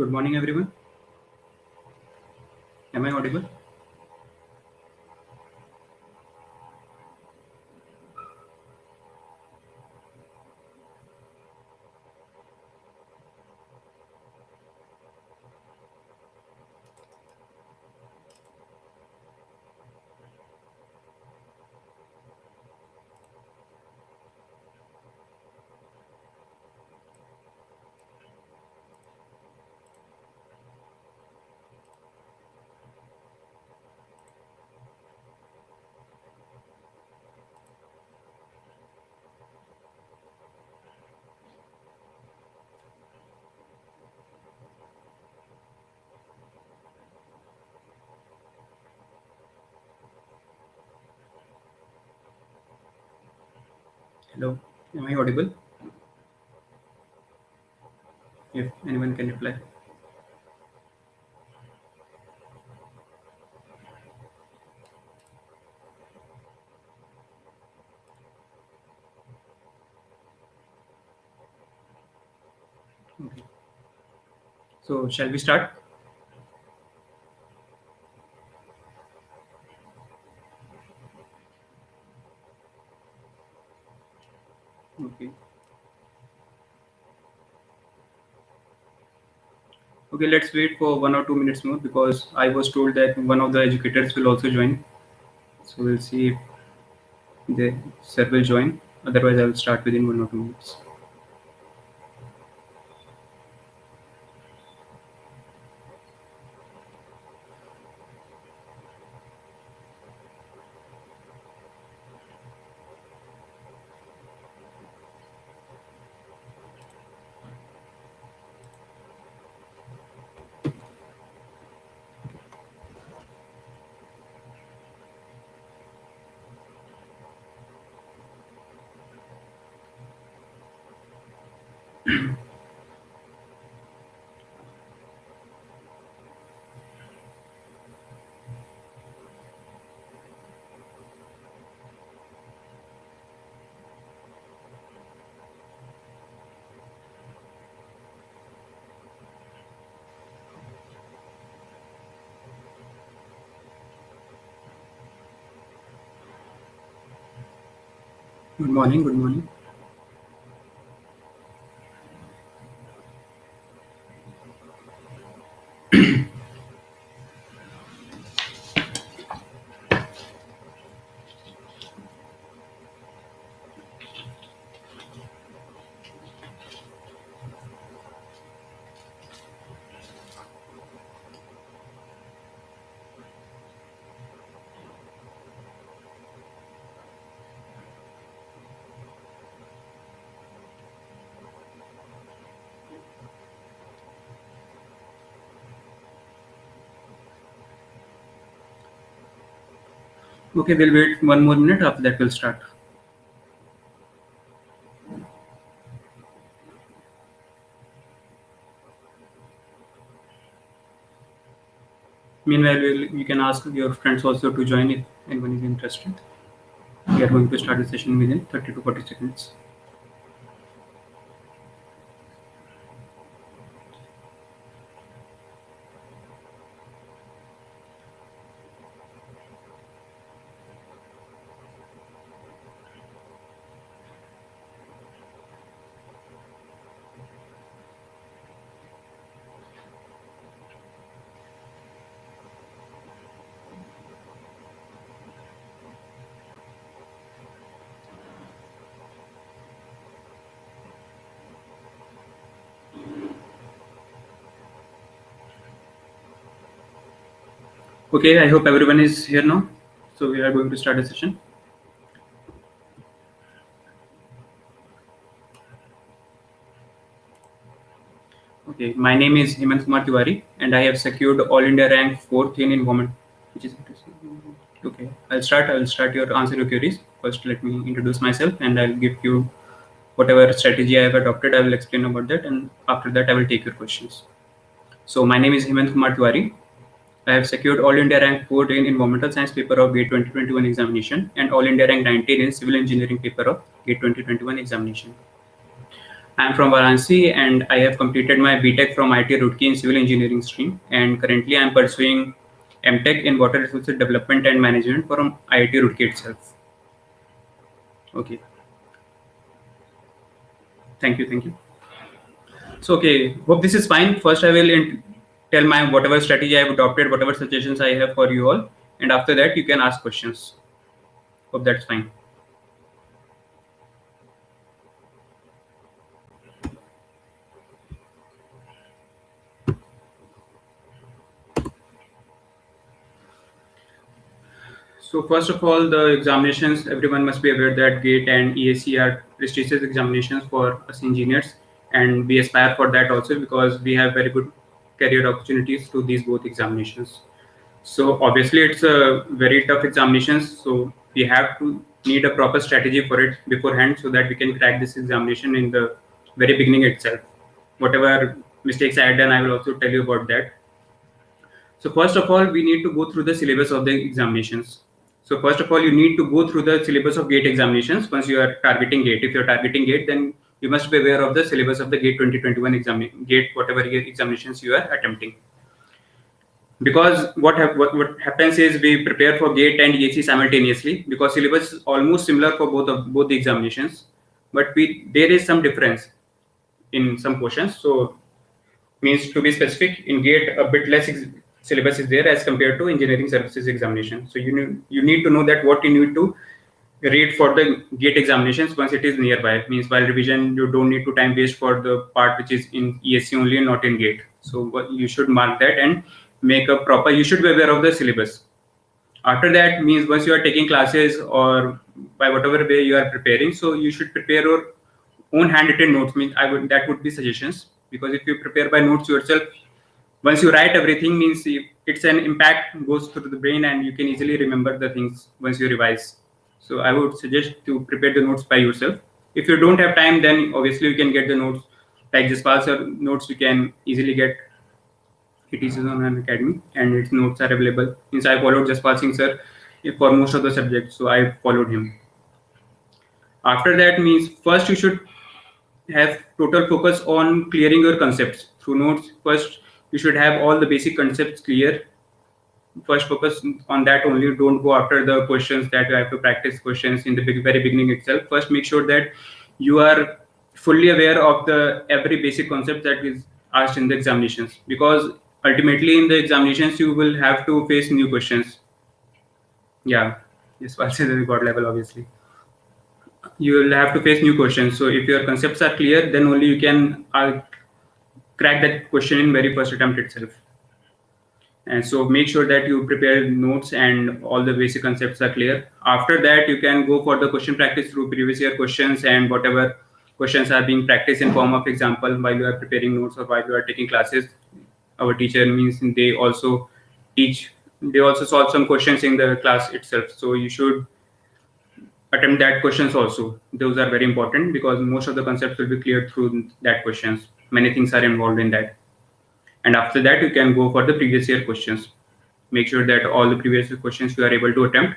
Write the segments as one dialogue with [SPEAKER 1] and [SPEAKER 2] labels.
[SPEAKER 1] Good morning, everyone. Am I audible? Hello. Am I audible? If anyone can reply. Okay. So, shall we start? Okay. Okay, let's wait for 1 or 2 minutes more because I was told that one of the educators will also join. So, we'll see if the sir will join. Otherwise, I will start within 1 or 2 minutes. Good morning. Good morning. Okay, we'll wait 1 more minute. After that, we'll start. Meanwhile, you can ask your friends also to join if anyone is interested. We are going to start the session within 30 to 40 seconds. Okay, I hope everyone is here now. So we are going to start a session. Okay, my name is Hemant Kumar Tiwari, and I have secured All India rank fourth in environment. Which is okay. I'll start. I will start your answer your queries. First, let me introduce myself, and I'll give you whatever strategy I have adopted. I will explain about that, and after that, I will take your questions. So my name is Hemant Kumar Tiwari. I have secured All India rank 4 in Environmental Science paper of GATE 2021 examination and All India rank 19 in Civil Engineering paper of GATE 2021 examination. I'm from Varanasi and I have completed my BTech from IIT Roorkee in Civil Engineering stream, and currently I'm pursuing MTech in Water Resources Development and Management from IIT Roorkee itself. Okay. Thank you. So, okay, hope this is fine. First, I will tell my whatever strategy I have adopted, whatever suggestions I have for you all, and after that, you can ask questions. Hope that's fine. So first of all, the examinations, everyone must be aware that GATE and EAC are prestigious examinations for us engineers, and we aspire for that also because we have very good career opportunities through these both examinations. So obviously it's a very tough examinations, so we have to need a proper strategy for it beforehand so that we can crack this examination in the very beginning itself. Whatever mistakes I had done, I will also tell you about that. So first of all, we need to go through the syllabus of the examinations. So first of all, you need to go through the syllabus of GATE examinations once you are targeting GATE. If you're targeting GATE, then you must be aware of the syllabus of the GATE 2021 GATE, whatever examinations you are attempting. Because what happens is we prepare for GATE and EAC simultaneously because syllabus is almost similar for both the examinations, but there is some difference in some portions. So means to be specific, in GATE a bit less syllabus is there as compared to engineering services examination. So you need to know that what you need to read for the GATE examinations once it is nearby. Means while revision, you don't need to time waste for the part which is in ESC only and not in GATE. So you should mark that and make a proper. You should be aware of the syllabus. After that means once you are taking classes or by whatever way you are preparing, so you should prepare your own handwritten notes. Means that would be suggestions, because if you prepare by notes yourself, once you write everything, means it's an impact goes through the brain and you can easily remember the things once you revise. So I would suggest to prepare the notes by yourself. If you don't have time, then obviously you can get the notes like Jaspal sir notes. You can easily get. It is on an academy and its notes are available. Since I followed Jaspal Singh sir for most of the subjects, so I followed him. After that means first you should have total focus on clearing your concepts through notes. First you should have all the basic concepts clear. First focus on that only. Don't go after the questions that you have to practice questions in the very beginning itself. First make sure that you are fully aware of the every basic concept that is asked in the examinations, because ultimately in the examinations you will have to face new questions. Yeah, this was the record level. Obviously you will have to face new questions, so if your concepts are clear, then only you can crack that question in very first attempt itself. And so make sure that you prepare notes and all the basic concepts are clear. After that you can go for the question practice through previous year questions and whatever questions are being practiced in form of example while you are preparing notes or while you are taking classes. Our teacher means they also solve some questions in the class itself, so you should attempt that questions also. Those are very important because most of the concepts will be cleared through that questions. Many things are involved in that. And after that you can go for the previous year questions. Make sure that all the previous year questions you are able to attempt.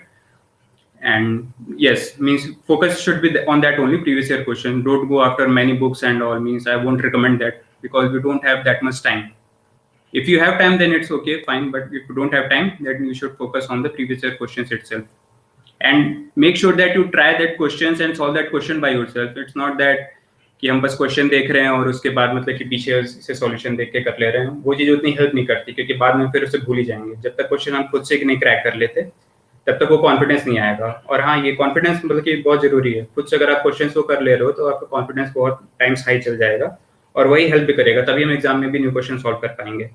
[SPEAKER 1] And yes, means focus should be on that only, previous year question. Don't go after many books and all. Means I won't recommend that because you don't have that much time. If you have time, then it's okay, fine. But if you don't have time, then you should focus on the previous year questions itself. And make sure that you try that questions and solve that question by yourself. It's not that कि हम बस question देख रहे हैं और उसके बाद मतलब कि पीछे से सॉल्यूशन देख के कर ले रहे हैं. वो चीज़ उतनी हेल्प नहीं करती क्योंकि बाद में फिर उसे भूल ही जाएंगे. जब तक क्वेश्चन हम खुद से नहीं क्रैक कर लेते तब तक वो कॉन्फिडेंस नहीं आएगा. और हाँ, ये कॉन्फिडेंस मतलब कि बहुत जरूरी है. खुद से अगर आप क्वेश्चन को कर ले रहे हो तो आपका कॉन्फिडेंस बहुत टाइम्स हाई चल जाएगा और वही हेल्प भी करेगा. तभी हम एग्जाम में भी न्यू क्वेश्चन सॉल्व कर पाएंगे.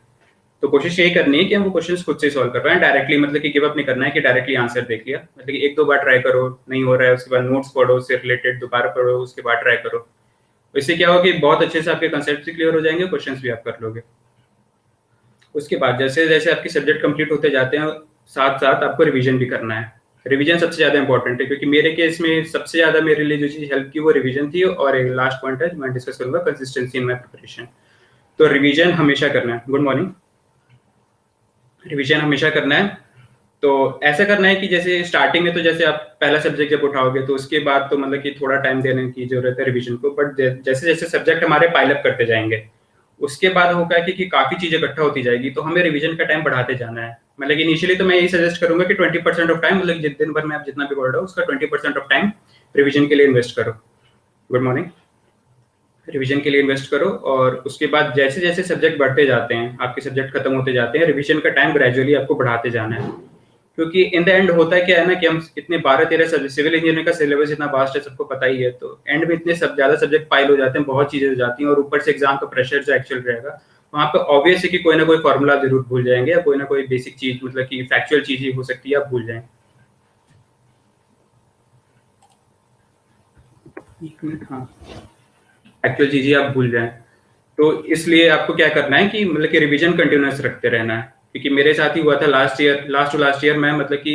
[SPEAKER 1] तो कोशिश यही करनी है कि हम वो क्वेश्चंस खुद से सॉल्व कर पाएं. डायरेक्टली मतलब कि गिव अप नहीं करना है कि डायरेक्टली आंसर देख लिया. मतलब कि एक दो बार ट्राई करो, नहीं हो रहा है उसके बाद नोट्स पढ़ो, उससे रिलेटेड दोबारा पढ़ो, उसके बाद ट्राई करो. इससे क्या होगा कि बहुत अच्छे से आपके कंसेप्ट भी क्लियर हो जाएंगे, क्वेश्चंस भी आप कर लोगे. उसके बाद जैसे जैसे आपके सब्जेक्ट कंप्लीट होते जाते हैं, साथ साथ आपको रिवीजन भी करना है. रिवीजन सबसे ज़्यादा इंपॉर्टेंट है क्योंकि मेरे केस में सबसे ज़्यादा मेरे लिए जो चीज़ हेल्प की वो रिवीजन थी. और एक लास्ट पॉइंट है मैं डिस्कस करूँगा, कंसिस्टेंसी इन माई प्रिपरेशन. तो रिवीजन हमेशा करना है. Good morning. रिवीजन हमेशा करना है. तो ऐसा करना है कि जैसे स्टार्टिंग में तो जैसे आप पहला सब्जेक्ट जब उठाओगे तो उसके बाद तो मतलब कि थोड़ा टाइम देने की जरूरत है रिवीजन को, बट जैसे जैसे सब्जेक्ट हमारे पाइलअप करते जाएंगे उसके बाद होगा कि काफी चीजें इकट्ठा होती जाएगी, तो हमें रिवीजन का टाइम बढ़ाते जाना है। मतलब इनिशियली तो मैं यही सजेस्ट करूंगा कि 20% ऑफ टाइम, मतलब दिन भर में आप जितना भी पढ़ रहे हो उसका 20% ऑफ टाइम रिवीजन के लिए इन्वेस्ट करो। Good morning. रिवीजन के लिए इन्वेस्ट करो, और उसके बाद जैसे जैसे सब्जेक्ट बढ़ते जाते हैं, आपके सब्जेक्ट खत्म होते जाते हैं, रिवीजन का टाइम ग्रेजुअली आपको बढ़ाते जाना है। क्योंकि इन द एंड होता है क्या है ना कि हम इतने 12-13 सब्जेक्ट, सिविल इंजीनियरिंग का सिलेबस इतना वास्ट है, सबको पता ही है, तो एंड में इतने सब ज्यादा सब्जेक्ट पाइल हो जाते हैं, बहुत चीजें हो जाती हैं, और ऊपर से एग्जाम का प्रेशर जो एक्चुअल रहेगा वहाँ पे ऑब्वियस है कि कोई ना कोई फॉर्मूला जरूर भूल जाएंगे, या कोई ना कोई बेसिक चीज, मतलब कि फैक्चुअल चीज ही हो सकती है आप भूल जाएं। एक मिनट, हाँ, एक्चुअल चीजें आप भूल जाएं। तो इसलिए आपको क्या करना है कि मतलब कि रिवीजन कंटिन्यूस रखते रहना है। क्योंकि मेरे साथ ही हुआ था लास्ट ईयर मैं मतलब कि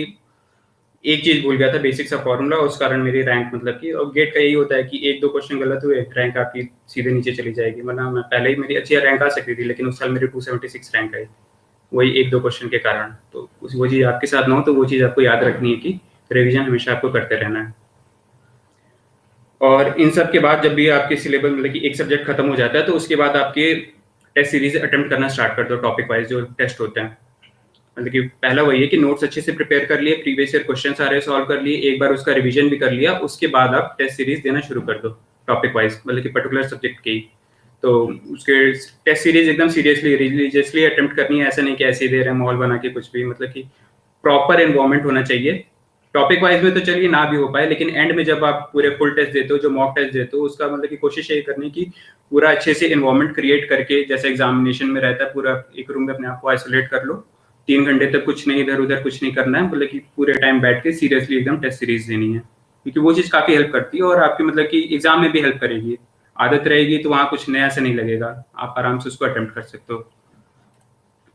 [SPEAKER 1] एक चीज भूल गया था, बेसिक सा फॉर्मूला, उस कारण मेरी रैंक मतलब कि, और गेट का यही होता है कि एक दो क्वेश्चन गलत हुए रैंक आपकी सीधे नीचे चली जाएगी, वरना मैं पहले ही मेरी अच्छी रैंक आ सकती थी, लेकिन उस साल मेरी 276 रैंक आई, वही एक दो क्वेश्चन के कारण। तो वो चीज आपके साथ ना हो, तो वो चीज आपको याद रखनी है कि रिवीजन हमेशा आपको करते रहना है। और इन सब के बाद जब भी आपके सिलेबस मतलब कि एक सब्जेक्ट खत्म हो जाता है, तो उसके बाद आपके टेस्ट सीरीज अटेम्प्ट करना स्टार्ट कर दो, टॉपिक वाइज जो टेस्ट होते हैं। मतलब कि पहला वही है कि नोट्स अच्छे से प्रिपेयर कर लिए, प्रीवियस ईयर क्वेश्चन सारे सॉल्व कर लिए, एक बार उसका रिवीजन भी कर लिया, उसके बाद आप टेस्ट सीरीज देना शुरू कर दो टॉपिक वाइज, मतलब कि पर्टिकुलर सब्जेक्ट की। तो उसके टेस्ट सीरीज एकदम सीरियसली रिलीजियसली अटेम्प्ट करनी है, ऐसा नहीं कि ऐसे ही दे रहे हैं माहौल बना के कुछ भी, मतलब कि प्रॉपर एनवायरमेंट होना चाहिए। टॉपिक वाइज में तो चलिए ना भी हो पाए, लेकिन एंड में जब आप पूरे फुल टेस्ट देते हो, जो मॉक टेस्ट देते हो, उसका मतलब कि कोशिश यही करनी की पूरा अच्छे से एनवायरमेंट क्रिएट करके, जैसे एग्जामिनेशन में रहता है, पूरा एक रूम में अपने आप को आइसोलेट कर लो, 3 घंटे तक कुछ नहीं, इधर उधर कुछ नहीं करना है, मतलब कि पूरे टाइम बैठ के सीरियसली एकदम टेस्ट सीरीज देनी है। क्योंकि वो चीज काफी हेल्प करती है, और आपकी मतलब कि एग्जाम में भी हेल्प करेगी। आदत रहेगी तो वहाँ कुछ नया से नहीं लगेगा, आप आराम से उसको अटेम्प्ट कर सकते हो।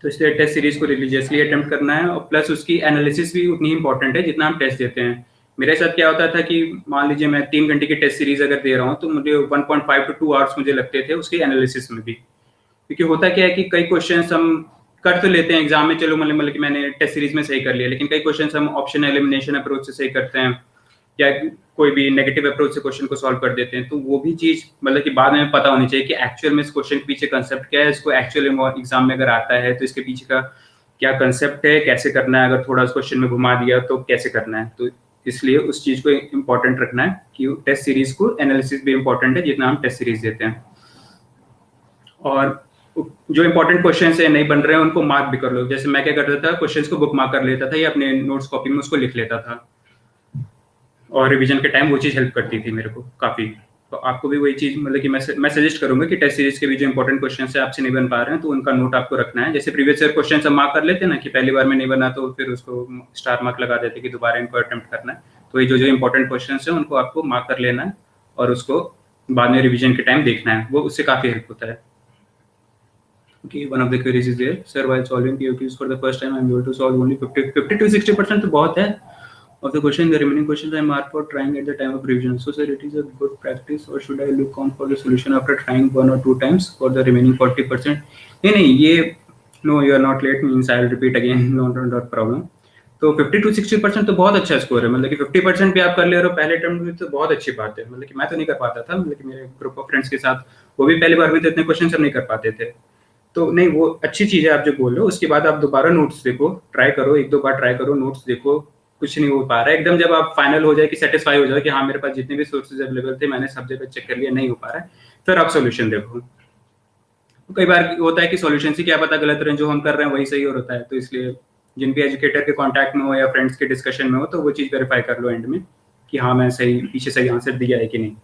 [SPEAKER 1] तो इसलिए टेस्ट सीरीज को रिलीजियसली अटेम्प्ट करना है, और प्लस उसकी एनालिसिस भी उतनी इंपॉर्टेंट है जितना हम टेस्ट देते हैं। मेरे साथ क्या होता था कि मान लीजिए मैं 3 घंटे की टेस्ट सीरीज अगर दे रहा हूँ, तो मुझे 1.5 to 2 आवर्स मुझे लगते थे उसकी एनालिसिस में भी। क्योंकि होता क्या है कि कई क्वेश्चन हम कर तो लेते हैं एग्जाम में, चलो मतलब कि मैंने टेस्ट सीरीज में सही कर लिया, लेकिन कई क्वेश्चन हम ऑप्शन एलिमिनेशन अप्रोच से सही करते हैं, या कोई भी नेगेटिव अप्रोच से क्वेश्चन को सॉल्व कर देते हैं। तो वो भी चीज मतलब कि बाद में पता होनी चाहिए कि एक्चुअल में इस क्वेश्चन के पीछे कंसेप्ट क्या है, इसको एक्चुअल एग्जाम में अगर आता है तो इसके पीछे का क्या कंसेप्ट है, कैसे करना है, अगर थोड़ा उस क्वेश्चन में घुमा दिया तो कैसे करना है। तो इसलिए उस चीज को इम्पोर्टेंट रखना है कि टेस्ट सीरीज को एनालिसिस भी इम्पोर्टेंट है जितना हम टेस्ट सीरीज देते हैं। और जो इंपॉर्टेंट क्वेश्चन है नहीं बन रहे हैं उनको मार्क भी कर लो। जैसे मैं क्या करता था, क्वेश्चंस को बुक मार्क कर लेता था या अपने नोट्स कॉपी में उसको लिख लेता था, और रिवीजन के टाइम वो चीज हेल्प करती थी मेरे को काफी। तो आपको भी वही चीज मतलब कि मैं सजेस्ट करूंगा कि टेस्ट सीरीज के भी जो इंपॉर्टेंट क्वेश्चन है आपसे नहीं बन पा रहे हैं, तो उनका नोट आपको रखना है। जैसे प्रीवियस ईयर क्वेश्चन हम मार्क कर लेते हैं ना कि पहली बार में नहीं बना तो फिर उसको स्टार मार्क लगा देते कि दोबारा इनको अटेम्प्ट करना है। तो ये जो जो इंपॉर्टेंट क्वेश्चन है उनको आपको मार्क कर लेना है, और उसको बाद में रिवीजन के टाइम देखना है, वो उससे काफी हेल्प होता है। Okay, one of the queries is there. Sir, while solving POQs for the first time, I'm able to solve only 50 to 60% तो बहुत है of the question. The remaining questions I mark for trying at the time of revision. So, sir, it is a good practice, or should I look on for the solution after trying 1 or 2 times for the remaining 40%? नहीं, ये no, you are not late means I'll repeat again. Not problem. तो 50 to 60% तो बहुत अच्छा score है, मतलब कि 50% भी आप कर ले रहे हो पहले अटेम्प्ट में, तो बहुत अच्छी बात है। मतलब कि मैं तो नहीं कर पाता था, मतलब कि मेरे ग्रुप ऑफ फ्रेंड्स के साथ वो भी पहली बार में तो इतने क्वेश्चन सब नहीं कर पाते थे। तो नहीं, वो अच्छी चीज है आप जो बोल रहे हो। उसके बाद आप दोबारा नोट्स देखो, ट्राई करो, एक दो बार ट्राई करो, नोट्स देखो, कुछ नहीं हो पा रहा है, एकदम जब आप फाइनल हो जाए कि सेटिस्फाई हो जाए कि हाँ मेरे पास जितने भी सोर्सेज अवेलेबल थे मैंने सब जगह चेक कर लिया, नहीं हो पा रहा है, फिर आप सोल्यूशन देखो। तो कई बार होता है कि सोल्यूशन से क्या पता गलत रहे, जो हम कर रहे हैं वही सही और होता है। तो इसलिए जिन भी एजुकेटर के कॉन्टैक्ट में हो या फ्रेंड्स के डिस्कशन में हो, तो वो चीज वेरीफाई कर लो एंड में कि हाँ मैं सही पीछे सही आंसर दिया है कि नहीं।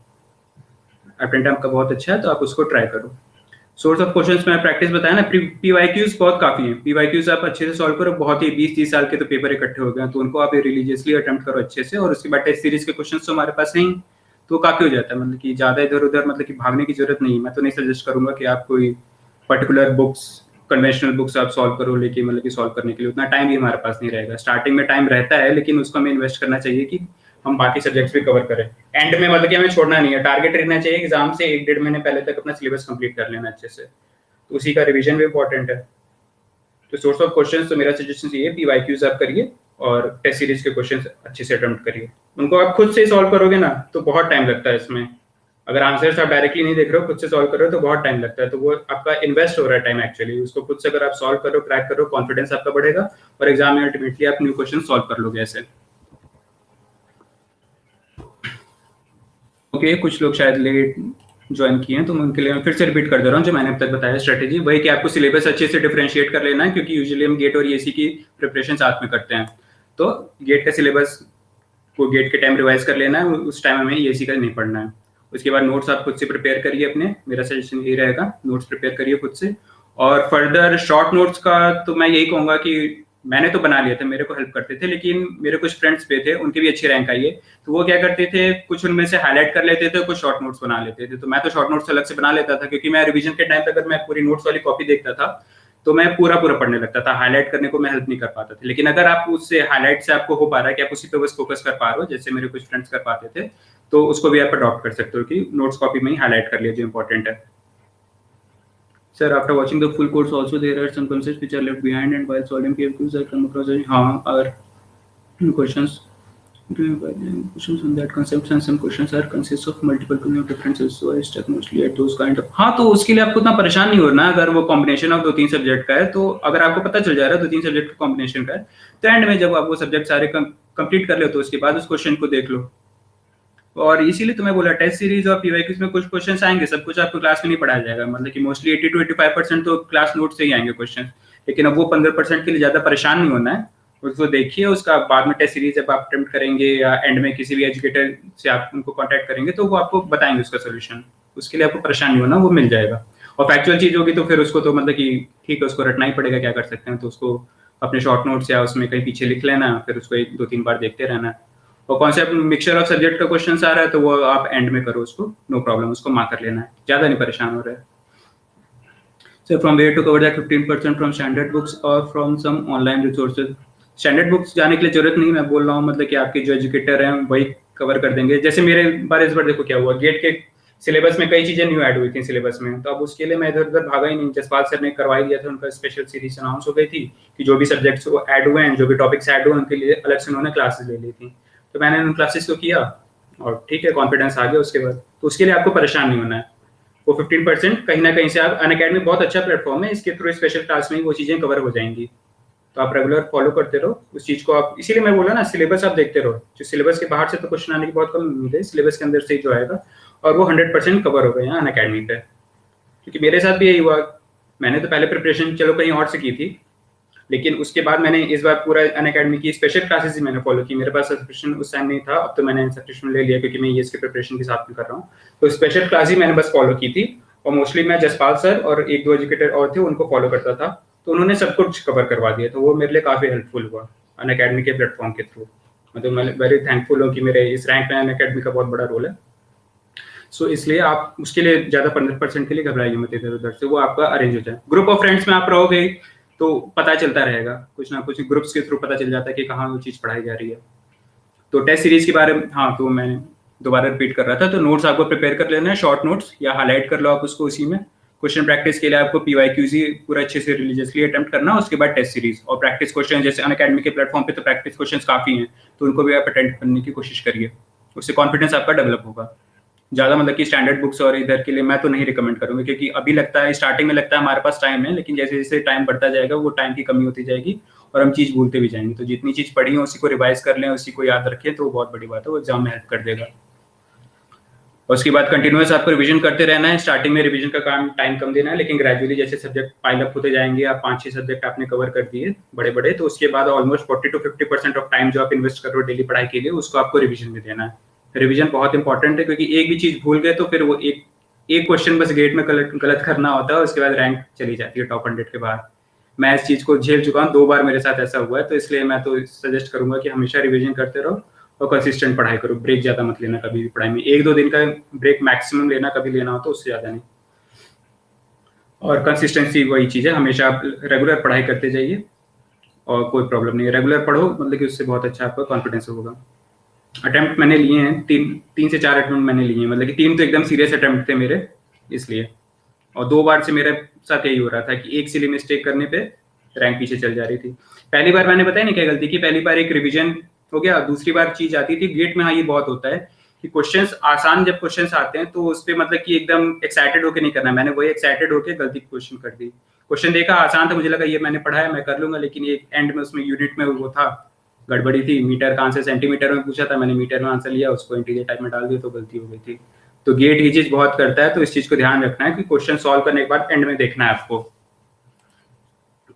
[SPEAKER 1] अटेम्प्ट आपका बहुत अच्छा है, तो आप उसको ट्राई करो। सोर्स ऑफ क्वेश्चंस में प्रैक्टिस बताया ना, पीवाईक्यूज बहुत काफी हैं। पीवाईक्यूज आप अच्छे से सॉल्व करो, बहुत ही 20-30 साल के तो पेपर इकट्ठे हो गए, तो उनको आप रिलीजियसली अटेम्प्ट करो अच्छे से, और उसके बाद टेस्ट सीरीज के क्वेश्चंस तो हमारे पास हैं, तो काफी हो जाता है। मतलब कि ज्यादा इधर उधर मतलब कि भागने की जरूरत नहीं। मैं तो नहीं सजेस्ट करूंगा कि आप कोई पर्टिकुलर बुक्स, कन्वेंशनल बुक्स आप सॉल्व करो, लेकिन मतलब कि सॉल्व करने के लिए उतना टाइम भी हमारे पास नहीं रहेगा। स्टार्टिंग में टाइम रहता है, लेकिन उसको हमें इन्वेस्ट करना चाहिए कि हम बाकी सब्जेक्ट्स भी कवर करें। एंड में मतलब कि हमें छोड़ना नहीं है, टारगेट रहना चाहिए एग्जाम से 1-1.5 महीने पहले तक अपना सिलेबस कंप्लीट कर लेना अच्छे से, तो उसी का रिवीजन भी इंपॉर्टेंट है। तो सोर्स ऑफ क्वेश्चंस तो मेरा सजेशन ये है, पीवाईक्यूज आप करिए, और टेस्ट सीरीज के क्वेश्चन अच्छे से अटेम्प्ट करिए। उनको आप खुद से सॉल्व करोगे ना तो बहुत टाइम लगता है इसमें। अगर आंसर्स आप डायरेक्टली नहीं देख रहे हो, खुद से सॉल्व कर रहे हो तो बहुत टाइम लगता है, तो वो आपका इन्वेस्ट हो रहा है टाइम एक्चुअली। उसको खुद से अगर आप सॉल्व करो, क्रैक करो, कॉन्फिडेंस आपका बढ़ेगा और एग्जाम में अल्टीमेटली आप न्यू क्वेश्चन सॉल्व कर लोगे ऐसे। ओके, कुछ लोग शायद लेट ज्वाइन किए हैं तो मैं उनके लिए फिर से रिपीट कर दे रहा हूँ जो मैंने अब तक बताया स्ट्रेटेजी, वही कि आपको सिलेबस अच्छे से डिफरेंशिएट कर लेना है, क्योंकि यूजुअली हम गेट और ईएसी की प्रिपरेशन साथ में करते हैं। तो गेट का सिलेबस को गेट के टाइम रिवाइज कर लेना है, उस टाइम हमें ईएसी का नहीं पढ़ना है। उसके बाद नोट्स आप खुद से प्रिपेयर करिए अपने, मेरा सजेशन यही रहेगा, नोट्स प्रिपेयर करिए खुद से। और फर्दर शॉर्ट नोट्स का तो मैं यही कहूंगा कि मैंने तो बना लिया था, मेरे को हेल्प करते थे, लेकिन मेरे कुछ फ्रेंड्स पे थे उनकी भी अच्छी रैंक आई है, तो वो क्या करते थे, कुछ उनमें से हाईलाइट कर लेते थे, कुछ शॉर्ट नोट्स बना लेते थे। तो मैं तो शॉर्ट नोट्स अलग से बना लेता था, क्योंकि मैं रिवीजन के टाइम पे अगर मैं पूरी नोट्स वाली कॉपी देखता था तो मैं पूरा पूरा पढ़ने लगता था, हाईलाइट करने को मैं हेल्प नहीं कर पाता था। लेकिन अगर आप उससे हाईलाइट से आपको हो पा रहा है कि आप उसी पे बस फोकस कर पा रहे हो, जैसे मेरे कुछ फ्रेंड्स कर पाते थे, तो उसको भी आप अडॉप्ट कर सकते हो कि नोट्स कॉपी में ही हाईलाइट कर लिया जो इंपॉर्टेंट है। Sir, after watching the full course also there are some concepts which are left behind, and while solving PFQs I come across are questions questions on that concepts, and some questions are consists of multiple differences, so I stuck mostly at those kind of। हाँ, तो उसके लिए आपको उतना परेशान नहीं होना। अगर वो कॉम्बिनेशन ऑफ 2-3 सब्जेक्ट का है, तो अगर आपको पता चल जा रहा है 2-3 सब्जेक्ट का कॉम्बिनेशन का है, तो एंड में जब आप वो सब्जेक्ट सारे कंप्लीट कर ले तो उसके बाद उस क्वेश्चन को देख लो। और इसीलिए तो मैं बोला टेस्ट सीरीज और पीवाईक्यूज में कुछ क्वेश्चंस आएंगे, सब कुछ आपको क्लास में नहीं पढ़ाया जाएगा, मतलब कि मोस्टली 80 to 85% तो क्लास नोट से ही आएंगे क्वेश्चन। लेकिन अब वो 15% के लिए ज्यादा परेशान नहीं होना है, उसको देखिए, उसका बाद में टेस्ट सीरीज जब आप अटेम्प्ट करेंगे या एंड में किसी भी एजुकेटर से आप उनको कॉन्टेक्ट करेंगे तो वो आपको बताएंगे उसका सोल्यूशन। उसके लिए आपको परेशान नहीं होना, वो मिल जाएगा। और फैक्चुअल चीज होगी तो फिर उसको तो मतलब कि ठीक है, उसको रटना ही पड़ेगा, क्या कर सकते हैं। तो उसको अपने शॉर्ट नोट्स या उसमें कहीं पीछे लिख लेना, फिर उसको 1-2-3 बार देखते रहना। और कॉन्सेप्ट मिक्सचर ऑफ सब्जेक्ट का क्वेश्चन आ रहा है तो वो आप एंड में करो उसको, नो प्रॉब्लम, उसको मार्क कर लेना है, ज्यादा नहीं परेशान हो रहा है। So from where to cover that 15% from standard books or from some online resources? Standard books जाने के लिए जरूरत नहीं, मैं बोल रहा हूँ मतलब कि आपके जो एजुकेटर हैं वही कवर कर देंगे। जैसे मेरे बार इस बार देखो क्या हुआ, गेट के सिलेबस में कई चीजें न्यू ऐड हुई थी सिलेबस में, तो अब उसके लिए मैं इधर उधर भागा ही नहीं। जसपाल सर ने करवा दिया था, उनका स्पेशल सीरीज अनाउंस हो गई थी कि जो भी सब्जेक्ट्स वो ऐड हुए हैं, जो भी टॉपिक्स ऐड हुए हैं, उनके लिए अलग से उन्होंने क्लासेस ले ली थी। तो मैंने उन क्लासेस को किया और ठीक है, कॉन्फिडेंस आ गया उसके बाद। तो उसके लिए आपको परेशान नहीं होना है। वो 15% कहीं ना कहीं से आप अनअकैडमी बहुत अच्छा प्लेटफॉर्म है, इसके थ्रू स्पेशल क्लास में वो चीजें कवर हो जाएंगी। तो आप रेगुलर फॉलो करते रहो उस चीज को। आप इसीलिए मैं बोला ना, सिलेबस आप देखते रहो, जो सिलेबस के बाहर से तो क्वेश्चन आने की बहुत कम उम्मीद है, सिलेबस के अंदर से ही जो आएगा और वो 100% कवर हो गए हैं अनअकैडमी पे। क्योंकि मेरे साथ भी यही हुआ, मैंने तो पहले प्रिपरेशन चलो कहीं और से की थी, लेकिन उसके बाद मैंने इस बार पूरा अनअकैडमी की स्पेशल क्लासेस ही मैंने फॉलो की। मेरे पास सब्सक्रिप्शन उस टाइम नहीं था, अब तो मैंने सब्सक्रिप्शन ले लिया क्योंकि मैं ये इसके प्रिपरेशन के साथ में कर रहा हूँ। तो स्पेशल क्लास ही मैंने बस फॉलो की थी, और मोस्टली मैं जसपाल सर और 1-2 एजुकेटर और थे उनको फॉलो करता था, तो उन्होंने सब कुछ कवर करवा दिया, तो वो मेरे लिए काफी हेल्पफुल हुआ अनअकैडमी के प्लेटफॉर्म के थ्रू। मतलब मैं वेरी थैंकफुल हूँ कि मेरे इस रैंक में अनअकैडमी का बहुत बड़ा रोल है। सो इसलिए आप उसके लिए ज्यादा 15% के लिए घबराइए मत इधर उधर से, वो आपका अरेंज हो जाए। ग्रुप ऑफ फ्रेंड्स में आप रहोगे तो पता चलता रहेगा, कुछ ना कुछ ग्रुप्स के थ्रू पता चल जाता है कि कहाँ वो चीज पढ़ाई जा रही है। तो टेस्ट सीरीज के बारे में हाँ, तो मैं दोबारा रिपीट कर रहा था, तो नोट्स आपको प्रिपेयर कर लेना है, शॉर्ट नोट्स या हाईलाइट कर लो आप उसको उसी में। क्वेश्चन प्रैक्टिस के लिए आपको पीवाईक्यूज ही पूरा अच्छे से रिलीजियसली अटेम्प्ट करना, उसके बाद टेस्ट सीरीज और प्रैक्टिस क्वेश्चन। जैसे अनअकैडमी के प्लेटफॉर्म पे तो प्रैक्टिस क्वेश्चंस काफी हैं, तो उनको भी आप अटेंड करने की कोशिश करिए, उससे कॉन्फिडेंस आपका डेवलप होगा। ज्यादा मतलब कि स्टैंडर्ड बुक्स और इधर के लिए मैं तो नहीं रिकमेंड करूंगा, क्योंकि अभी लगता है स्टार्टिंग में लगता है हमारे पास टाइम है, लेकिन जैसे जैसे टाइम बढ़ता जाएगा वो टाइम की कमी होती जाएगी और हम चीज भूलते भी जाएंगे। तो जितनी चीज पढ़ी है उसी को रिवाइज कर लें, उसी को याद रखें, तो बहुत बड़ी बात है, वो एग्जाम में हेल्प कर देगा। और उसके बाद कंटिन्यूअस आपको रिवीजन करते रहना है। स्टार्टिंग में रिवीजन का काम टाइम कम देना है, लेकिन ग्रेजुअली जैसे सब्जेक्ट पाइल अप होते जाएंगे, आप 5-6 सब्जेक्ट आपने कवर कर दिए बड़े बड़े, तो उसके बाद ऑलमोस्ट 40 to 50% ऑफ टाइम जो आप इन्वेस्ट कर रहे हो डेली पढ़ाई के लिए, उसको आपको रिवीजन में देना है। रिवीजन बहुत इंपॉर्टेंट है, क्योंकि एक भी चीज भूल गए तो फिर वो एक क्वेश्चन बस गेट में गलत करना होता है, उसके बाद रैंक चली जाती है टॉप 100 के बाहर। मैं इस चीज को झेल चुका हूँ, 2 बार मेरे साथ ऐसा हुआ है, तो इसलिए मैं तो सजेस्ट करूंगा कि हमेशा रिवीजन करते रहो और कंसिस्टेंट पढ़ाई करो। ब्रेक ज्यादा मत लेना कभी भी पढ़ाई में, 1-2 दिन का ब्रेक मैक्सिमम लेना, कभी लेना हो तो उससे ज्यादा नहीं। और कंसिस्टेंसी वही चीज है, हमेशा आप रेगुलर पढ़ाई करते जाइए और कोई प्रॉब्लम नहीं है। रेगुलर पढ़ो, मतलब कि उससे बहुत अच्छा आपका कॉन्फिडेंस होगा। अटेम्प्ट मैंने लिए हैं 3 से 4 अटेम्प्ट मैंने लिए हैं, मतलब कि 3 तो एकदम सीरियस अटेम्प्ट थे मेरे, इसलिए। और 2 बार से मेरे साथ यही हो रहा था कि एक सिली मिस्टेक करने पे रैंक पीछे चल जा रही थी। पहली बार मैंने बताया नहीं क्या गलती की, पहली बार एक रिवीजन हो गया, दूसरी बार चीज आती थी गेट में। हाँ, ये बहुत होता है कि क्वेश्चंस आसान, जब क्वेश्चंस आते हैं तो उस पे मतलब कि एकदम एक्साइटेड होकर नहीं करना। मैंने वही एक्साइटेड होकर गलती क्वेश्चन कर दी। क्वेश्चन देखा आसान था, मुझे लगा ये मैंने पढ़ा है, मैं कर लूंगा, लेकिन ये एंड में उसमें यूनिट में वो था, गड़बड़ी थी। मीटर का आंसर सेंटीमीटर में पूछा था, मैंने मीटर में आंसर लिया, उसको इंटीजर टाइप में डाल दिया, तो गलती हो गई थी। तो गेट ये चीज बहुत करता है, तो इस चीज को ध्यान रखना है कि क्वेश्चन सॉल्व करने के बाद एंड में देखना है आपको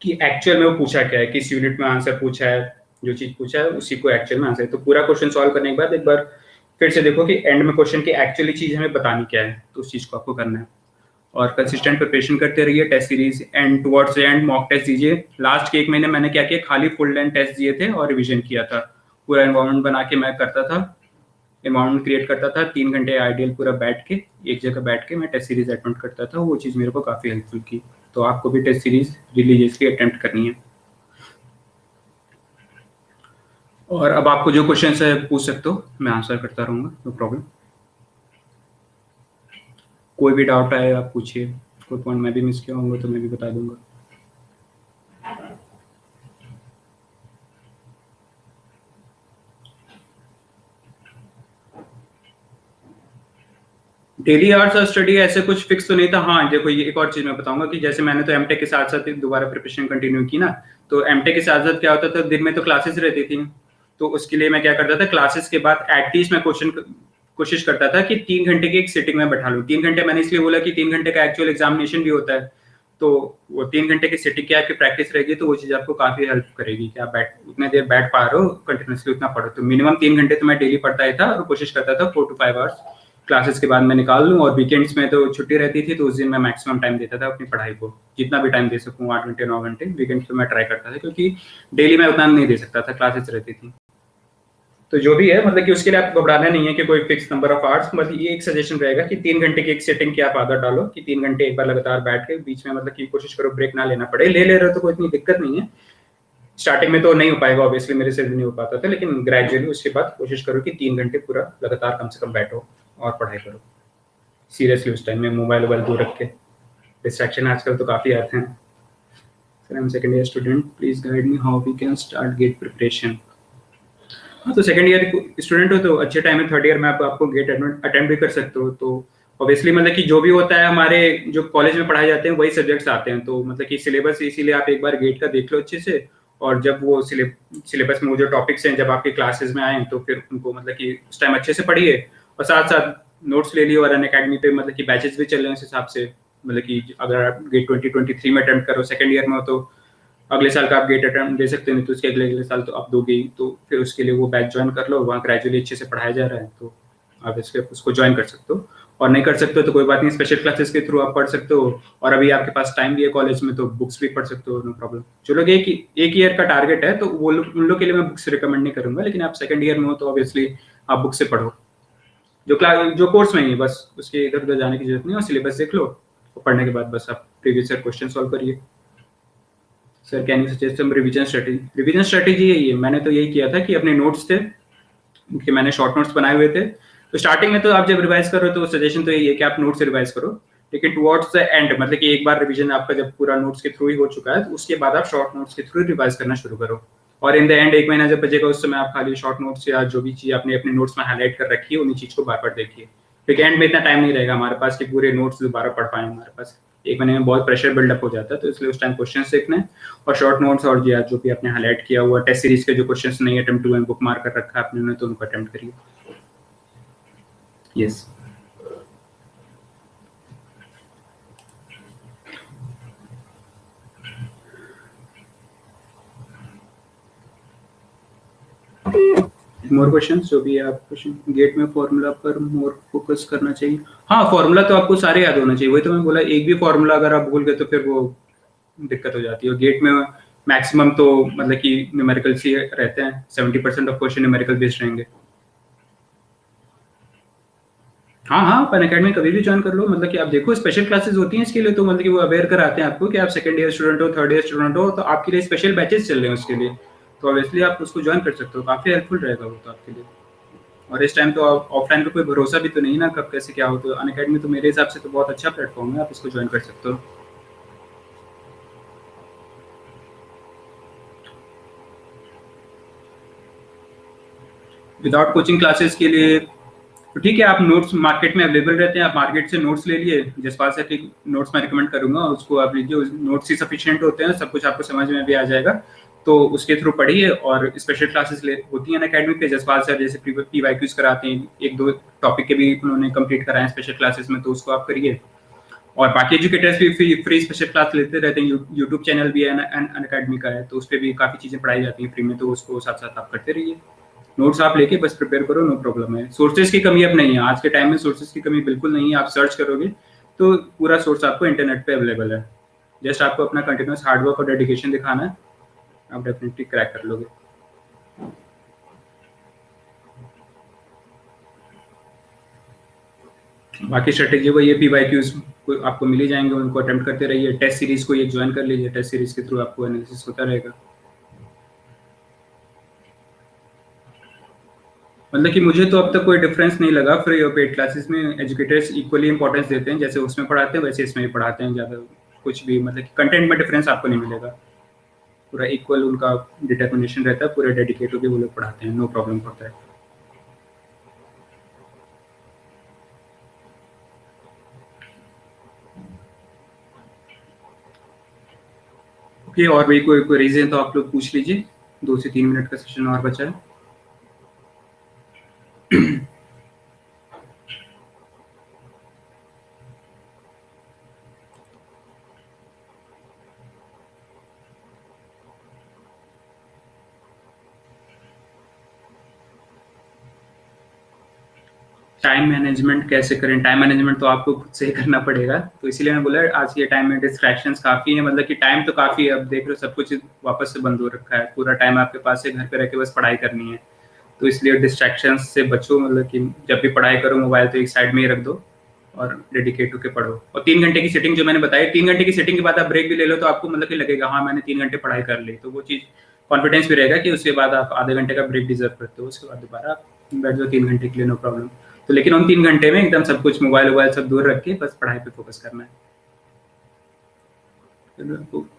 [SPEAKER 1] कि एक्चुअल में वो पूछा क्या है, किस यूनिट में आंसर पूछा है, जो चीज पूछा है उसी को एक्चुअल में आंसर है। तो पूरा क्वेश्चन सॉल्व करने के बाद एक बार फिर से देखो कि एंड में क्वेश्चन की एक्चुअली चीज हमें बतानी क्या है, तो उस चीज को आपको करना है। और कंसिस्टेंट प्रिपरेशन करते रहिए, test series and towards the end mock test दीजिए। लास्ट के 1 महीने मैंने क्या किया, खाली फुल लेंथ टेस्ट दिए थे और रिवीजन किया था। पूरा एनवायरनमेंट बना के मैं करता था, एनवायरनमेंट क्रिएट करता था, 3 घंटे आइडियल पूरा बैठ के एक जगह बैठ के मैं टेस्ट सीरीज अटेम्प्ट करता था। वो चीज़ मेरे को काफ़ी हेल्पफुल की। तो आपको भी टेस्ट सीरीज रिलीजियसली अटेम्प्ट करनी है। और अब आपको जो क्वेश्चन है पूछ सकते हो, मैं आंसर करता रहूँगा, नो प्रॉब्लम। कोई भी डाउट आए आप पूछिए, कोई पॉइंट मैं भी मिस किया होंगे तो मैं भी बता दूंगा। डेली आवर्स ऑफ स्टडी ऐसे कुछ फिक्स तो नहीं था। हाँ देखो, ये एक और चीज मैं बताऊंगा कि जैसे मैंने तो एमटेक के साथ साथ दोबारा प्रिपरेशन कंटिन्यू की ना, तो एमटेक के साथ साथ क्या होता था, दिन में तो क्लासेस रहती थी, तो उसके लिए मैं क्या करता था, क्लासेस के बाद एटलीस्ट मैं कोशिश करता था कि 3 घंटे की एक सिटिंग में बैठा लूँ। 3 घंटे मैंने इसलिए बोला कि 3 घंटे का एक्चुअल एग्जामिनेशन भी होता है, तो वो 3 घंटे की सिटिंग की आपकी प्रैक्टिस रहेगी, तो वो चीज आपको काफी हेल्प करेगी कि आप उतने देर बैठ पा रहे हो कंटिन्यूसली, उतना पढ़ो। तो मिनिमम 3 घंटे तो मैं डेली पढ़ता ही था, और कोशिश करता था 4 to 5 आवर्स क्लासेस के बाद मैं निकाल लूँ। और वीकेंड्स में तो छुट्टी रहती थी, तो उस दिन मैं मैक्सिमम टाइम देता था अपनी पढ़ाई को, जितना भी टाइम दे सकूँ, 8 घंटे 9 घंटे वीकेंड्स पे मैं ट्राई करता था, क्योंकि डेली मैं उतना नहीं दे सकता था, क्लासेस रहती थी। तो जो भी है मतलब कि उसके लिए आप घबराना नहीं है कि कोई फिक्स नंबर ऑफ आवर्स, मतलब ये एक सजेशन रहेगा कि 3 घंटे की एक सेटिंग की आप आदत डालो कि 3 घंटे एक बार लगातार बैठ के, बीच में मतलब कि कोशिश करो ब्रेक ना लेना पड़े। ले रहे हो तो कोई इतनी दिक्कत नहीं है, स्टार्टिंग में तो नहीं हो पाएगा ऑब्वियसली, मेरे से भी नहीं हो पाता था, लेकिन ग्रेजुअली उसके बाद कोशिश करो कि 3 घंटे पूरा लगातार कम से कम बैठो और पढ़ाई करो सीरियसली। उस टाइम में मोबाइल दूर रख के, डिस्ट्रैक्शन आजकल तो काफी आते हैं। Sir I am second year student, please guide me how we can start get preparation. हाँ, तो सेकंड ईयर स्टूडेंट हो तो अच्छे टाइम है, थर्ड ईयर में आपको गेट अटेम्प्ट भी कर सकते हो। तो ऑब्वियसली मतलब कि जो भी होता है, हमारे जो कॉलेज में पढ़ाए जाते हैं वही सब्जेक्ट्स आते हैं, तो मतलब कि सिलेबस इसीलिए आप एक बार गेट का देख लो अच्छे से, और जब वो सिलेबस में वो जो टॉपिक्स हैं जब आपके क्लासेस में आए तो फिर उनको मतलब कि उस टाइम अच्छे से पढ़िए, और साथ साथ नोट्स ले लिए। और अनअकैडमी पे मतलब कि बैचेस भी चल रहे हैं उस हिसाब से, मतलब कि अगर आप गेट 2023 में अटेम्प्ट करो सेकंड ईयर में हो, तो अगले साल का आप गेट अटेम्प्ट दे सकते हैं, तो उसके अगले अगले साल तो आप दोगे ही। तो फिर उसके लिए वो बैच ज्वाइन कर लो, वहाँ ग्रेजुअली अच्छे से पढ़ाया जा रहा है, तो आप उसको ज्वाइन कर सकते हो। और नहीं कर सकते हो तो कोई बात नहीं, स्पेशल क्लासेस के थ्रू आप पढ़ सकते हो, और अभी आपके पास टाइम भी है कॉलेज में, तो बुक्स भी पढ़ सकते हो, नो प्रॉब्लम। जो लोग एक ईयर का टारगेट है, तो वो लोग, उन लोग के लिए मैं बुक्स रिकमेंड नहीं करूंगा, लेकिन आप सेकंड ईयर में हो तो ऑब्वियसली आप बुक से पढ़ो, जो कोर्स में ही, बस उसके इधर उधर जाने की जरूरत नहीं है, और सिलेबस देख लो, और पढ़ने के बाद बस आप प्रीवियस ईयर क्वेश्चन सॉल्व करिए। Sir can you suggest some revision strategy? Revision strategy यही है, मैंने तो यही किया था कि अपने नोट्स थे कि मैंने शॉर्ट नोट्स बनाए हुए थे, तो स्टार्टिंग में तो आप जब रिवाइज करो तो सजेशन तो यही है कि आप नोट्स से रिवाइज करो, लेकिन टुवर्ड्स द एंड मतलब कि एक बार रिवीजन आपका जब पूरा नोट्स के थ्रू ही हो चुका है, तो उसके बाद आप शॉर्ट नोट्स के थ्रू रिवाइज करना शुरू करो। और इन द एंड 1 महीना जब बचेगा उस समय आप खाली शॉर्ट नोट्स या जो भी चीज आपने अपने नोट्स में हाईलाइट कर रखी है उन्हीं चीज को बार बार देखिए, क्योंकि एंड में इतना टाइम नहीं रहेगा हमारे पास कि पूरे नोट्स दोबारा पढ़ पाए। हमारे पास 1 महीने में बहुत प्रेशर बिल्डअप हो जाता है, तो इसलिए उस टाइम क्वेश्चन देखना है, और शॉर्ट नोट्स और जो भी आपने हाईलाइट किया हुआ टेस्ट सीरीज के जो क्वेश्चन नहीं अटेम्प्ट हुए, बुक मार्क कर रखा है आपने, तो उनको अटेम्प्ट करिए। यस मोर क्वेश्चन, जो भी है आप क्वेश्चन। गेट में फॉर्मूला पर मोर फोकस करना चाहिए। हाँ, फॉर्मूला तो आपको सारे याद होना चाहिए, वही तो मैं बोला, एक भी फॉर्मूला अगर आप भूल गए तो फिर वो दिक्कत हो जाती है। और गेट में मैक्सिमम तो मतलब कि न्यूमेरिकल्स ही रहते हैं, 70% ऑफ क्वेश्चन न्यूमेरिकल बेस्ड रहेंगे। हाँ हाँ, अपन अकेडमी कभी भी ज्वाइन कर लो, मतलब कि आप देखो स्पेशल क्लासेस होती हैं इसके लिए, तो मतलब कि वो अवेयर कराते हैं आपको कि आप सेकंड ईयर स्टूडेंट हो, थर्ड ईयर स्टूडेंट हो, तो आपके लिए स्पेशल बैचेस चल रहे हैं उसके लिए, तो ऑब्वियसली आप उसको ज्वाइन कर सकते हो, काफी हेल्पफुल रहेगा वो तो आपके लिए। और इस टाइम तो ऑफलाइन का कोई भरोसा भी तो नहीं ना, कब कैसे क्या हो, तो अनअकैडमी तो मेरे हिसाब से तो बहुत अच्छा प्लेटफॉर्म है, आप इसको ज्वाइन कर सकते हो। विदाउट कोचिंग क्लासेस के लिए तो ठीक है, आप नोट्स मार्केट में अवेलेबल रहते हैं, आप मार्केट से नोट्स ले लिए। जसपाल सर के नोट्स मैं रिकमेंड करूंगा, उसको आप लीजिए। नोट्स ही सफिशिएंट होते हैं, सब कुछ आपको समझ में भी आ जाएगा। तो उसके थ्रू पढ़िए। और स्पेशल क्लासेस होती हैं अकेडमी पे, जसपाल सर जैसे पीवाईक्यूज कराते हैं, एक दो टॉपिक के भी उन्होंने कंप्लीट कराए हैं स्पेशल क्लासेस में, तो उसको आप करिए। और बाकी एजुकेटर्स भी फ्री स्पेशल क्लास लेते रहते हैं। यूट्यूब चैनल भी है अन अकेडमी का है, तो उस पर भी काफ़ी चीज़ें पढ़ाई जाती हैं फ्री में, तो उसको साथ साथ आप करते रहिए। नोट्स आप लेके बस प्रिपेयर करो, नो प्रॉब्लम है। सोर्सेज की कमी अब नहीं है, आज के टाइम में सोर्सेज की कमी बिल्कुल नहीं है। आप सर्च करोगे तो पूरा सोर्स आपको इंटरनेट पे अवेलेबल है। जस्ट आपको अपना कंटिन्यूस हार्डवर्क और डेडिकेशन दिखाना है, आप डेफिनेटली क्रैक कर लोगे। बाकी स्ट्रेटेजी वही है, पीवाईक्यूज आपको मिल ही जाएंगे, उनको अटेम्प्ट करते रहिए। टेस्ट सीरीज को एक ज्वाइन कर लीजिए, टेस्ट सीरीज के थ्रू आपको एनालिसिस होता रहेगा। मतलब कि मुझे तो अब तक कोई डिफरेंस नहीं लगा। फ्री और पेड क्लासेस में एजुकेटर्स इक्वली इंपॉर्टेंस देते हैं, जैसे उसमें पढ़ाते हैं वैसे इसमें भी पढ़ाते हैं। ज़्यादा कुछ भी मतलब कि कंटेंट में डिफरेंस आपको नहीं मिलेगा। पूरा इक्वल उनका डिटर्मिनेशन रहता है, पूरे डेडिकेट होकर वो लोग पढ़ाते हैं, नो प्रॉब्लम होता है। ओके, और भी कोई क्वेरीज है तो आप लोग पूछ लीजिए। 2 से 3 मिनट का सेशन और बचा है। टाइम मैनेजमेंट कैसे करें? टाइम मैनेजमेंट तो आपको खुद से ही करना पड़ेगा, तो इसीलिए मैं बोला आज के टाइम में डिस्ट्रैक्शंस काफ़ी हैं। मतलब कि टाइम तो काफ़ी है, अब देख रहे हो सब कुछ वापस से बंद हो रखा है। पूरा टाइम आपके पास है, घर पे रह के बस पढ़ाई करनी है। तो इसलिए डिस्ट्रैक्शंस से बचो। मतलब कि जब भी पढ़ाई करो मोबाइल तो एक साइड में ही रख दो और डेडिकेट होकर पढ़ो। और 3 घंटे की सेटिंग जो मैंने बताई, 3 घंटे की सेटिंग के बाद आप ब्रेक भी ले लो तो आपको मतलब कि लगेगा हाँ मैंने 3 घंटे पढ़ाई कर ली। तो वो चीज़ कॉन्फिडेंस भी रहेगा कि उसके बाद आप आधे घंटे का ब्रेक डिजर्व करते हो, उसके बाद दोबारा आप बैठ जाओ 3 घंटे के लिए, नो प्रॉब्लम। तो लेकिन उन 3 घंटे में एकदम सब कुछ मोबाइल वोबाइल सब दूर रख के बस पढ़ाई पे फोकस करना है।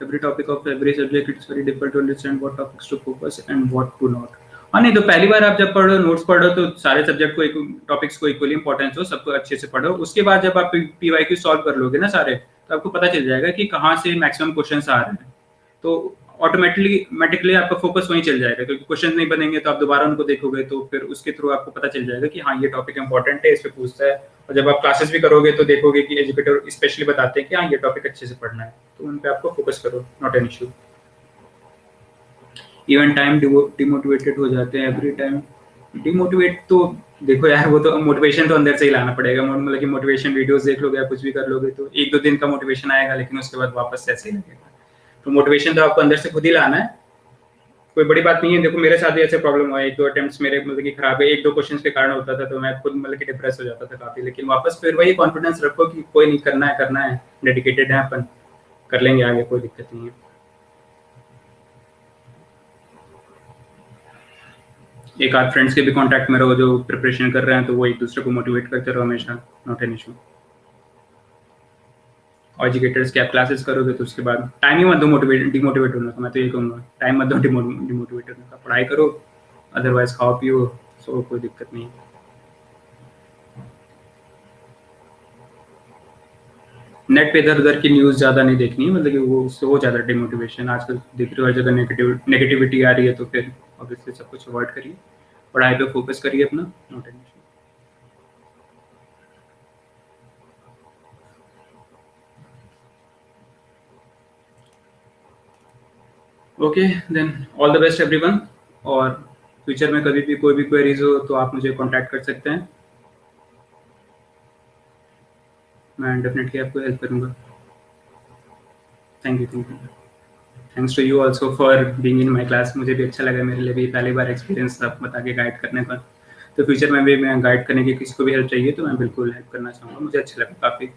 [SPEAKER 1] Every topic of every subject it's very difficult to understand what topics to focus and what to not. हाँ नहीं, तो पहली बार आप जब पढ़ो नोट्स पढ़ो तो सारे सब्जेक्ट को टॉपिक्स को इक्वली इंपॉर्टेंस हो, सबको अच्छे से पढ़ो। उसके बाद जब आप पीवाईक्यू सॉल्व कर लोगे ना सारे, तो आपको पता चल जाएगा कि कहाँ से मैक्सिमम क्वेश्चंस आ रहे हैं। तो ऑटोमेटिकली आपका फोकस वहीं चल जाएगा, क्योंकि क्वेश्चन नहीं बनेंगे तो आप दोबारा उनको देखोगे, तो फिर उसके थ्रू आपको पता चल जाएगा कि हाँ ये टॉपिक इंपॉर्टेंट है, इस पे पूछता है। और जब आप क्लासेस भी करोगे तो देखोगे कि एजुकेटर स्पेशली बताते हैं कि हाँ ये टॉपिक अच्छे से पढ़ना है, तो उन पे आपको फोकस करो, not an issue. Even time demotivated हो जाते हैं एवरी टाइम। डिमोटिवेट तो देखो यार, वो तो मोटिवेशन तो अंदर से ही लाना पड़ेगा। मतलब कि मोटिवेशन वीडियोस देख लोगे या कुछ भी कर लोगे तो 1-2 दिन का मोटिवेशन आएगा, लेकिन उसके बाद वापस से ऐसे ही लगेगा। तो मोटिवेशन तो आपको अंदर से खुद ही लाना है, कोई बड़ी बात नहीं है। देखो मेरे साथ भी ऐसे प्रॉब्लम हुआ है, 1-2 अटेम्प्ट्स मेरे मतलब कि खराब है, 1-2 क्वेश्चंस के कारण होता था, तो मैं खुद मतलब कि डिप्रेस हो जाता था काफी। लेकिन वापस फिर वही कॉन्फिडेंस रखो कि कोई नहीं, करना है, डेडिकेटेड है अपन, कर लेंगे आगे, कोई दिक्कत नहीं है। एक आध फ्रेंड्स के भी कांटेक्ट में रहो जो प्रिपरेशन कर रहे हैं, तो वो एक दूसरे को मोटिवेट करते रहो हमेशा, नॉट एन इशू। और एजुकेटर्स की आप क्लासेस करोगे तो उसके बाद टाइम ही मत दो डिमोटिवेट होने का। मैं तो ये कहूँगा टाइम मत दो डिमोटिवेट होने का, पढ़ाई करो, अदरवाइज खाओ पियो, सो कोई दिक्कत नहीं है। नेट पे इधर उधर की न्यूज़ ज़्यादा नहीं देखनी है, मतलब कि वो उससे हो जाता है डिमोटिवेशन। आजकल देख रहे हो हर जगह नेगेटिविटी आ रही है, तो फिर ऑब्वियसली सब कुछ अवॉइड करिए, पढ़ाई पे फोकस करिए अपना, not an issue. Okay then, all the best everyone. और फ्यूचर में कभी भी कोई भी क्वेरीज हो तो आप मुझे कांटेक्ट कर सकते हैं, मैं डेफिनेटली आपको हेल्प करूँगा। Thank you. Thanks to you also for being in my class. मुझे भी अच्छा लगा, मेरे लिए भी पहली बार एक्सपीरियंस था बता के गाइड करने का। तो फ्यूचर में भी मैं गाइड करने की किसी को भी हेल्प चाहिए तो मैं बिल्कुल हेल्प करना चाहूँगा, मुझे अच्छा लगा काफ़ी।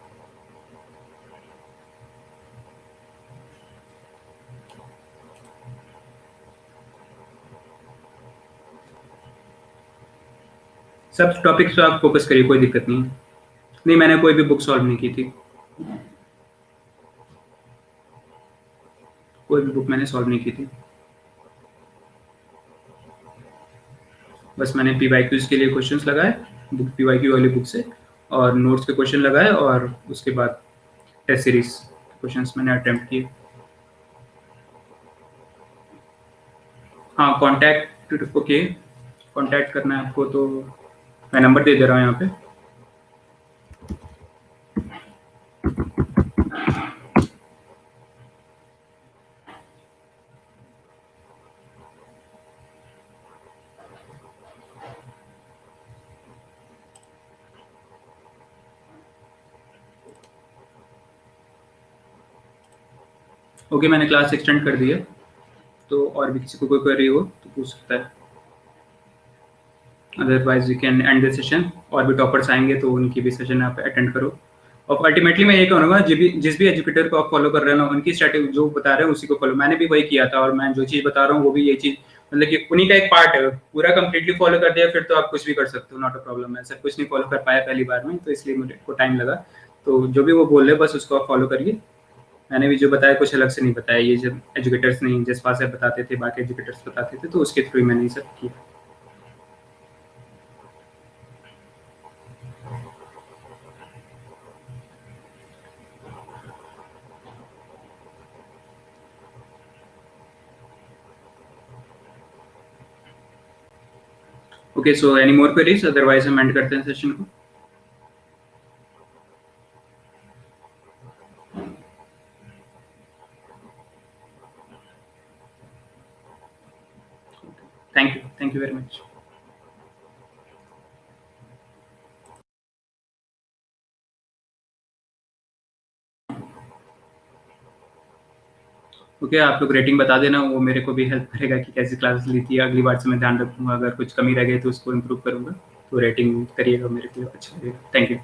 [SPEAKER 1] सब टॉपिक्स पे आप फोकस करिए, कोई दिक्कत नहीं है। नहीं, मैंने कोई भी बुक सॉल्व नहीं की थी, कोई भी बुक मैंने सॉल्व नहीं की थी। बस मैंने PYQs के लिए क्वेश्चंस लगाए बुक PYQ वाली बुक से, और नोट्स के क्वेश्चन लगाए, और उसके बाद टेस्ट सीरीज क्वेश्चंस मैंने अटेम्प्ट किए। हाँ, कॉन्टैक्ट, ओके, कॉन्टैक्ट करना है आपको तो मैं नंबर दे दे रहा हूँ यहाँ पे। ओके, मैंने क्लास एक्सटेंड कर दी है, तो और भी किसी को कोई क्वेरी हो तो पूछ सकता है, otherwise you can and the session. और भी टॉपर्स आएंगे तो उनकी भी सेशन आप अटेंड करो। और अल्टीमेटली मैं ये कहूँगा, जिस भी एजुकेटर को आप फॉलो कर रहे हो ना, उनकी स्ट्रैटेजी जो बता रहे हैं उसी को फॉलो। मैंने भी वही किया था, और मैं जो चीज़ बता रहा हूँ वो भी ये चीज़, मतलब कि उन्हीं का एक पार्ट है। पूरा कंप्लीटली फॉलो कर दिया फिर तो आप कुछ भी कर सकते हो, नॉट अ प्रॉब्लम। मैं सब कुछ नहीं फॉलो कर पाया पहली बार में, तो इसलिए मुझे को टाइम लगा। तो जो भी वो बोल रहे बस उसको आप फॉलो करिए। मैंने भी जो बताया कुछ अलग से नहीं बताया, ये जब एजुकेटर्स नहीं जिस पास बताते थे, बाकी एजुकेटर्स बताते थे, तो उसके थ्रू मैंने ये सब किया। Okay, so any more queries, otherwise हम एंड करते हैं सेशन को। Thank you very much. Okay, आप लोग रेटिंग बता देना, वो मेरे को भी हेल्प करेगा कि कैसी क्लासेस ली थी। अगली बार से मैं ध्यान रखूंगा, अगर कुछ कमी रह गई तो उसको इम्प्रूव करूंगा। तो रेटिंग करिएगा, मेरे को अच्छा लगेगा। Thank you.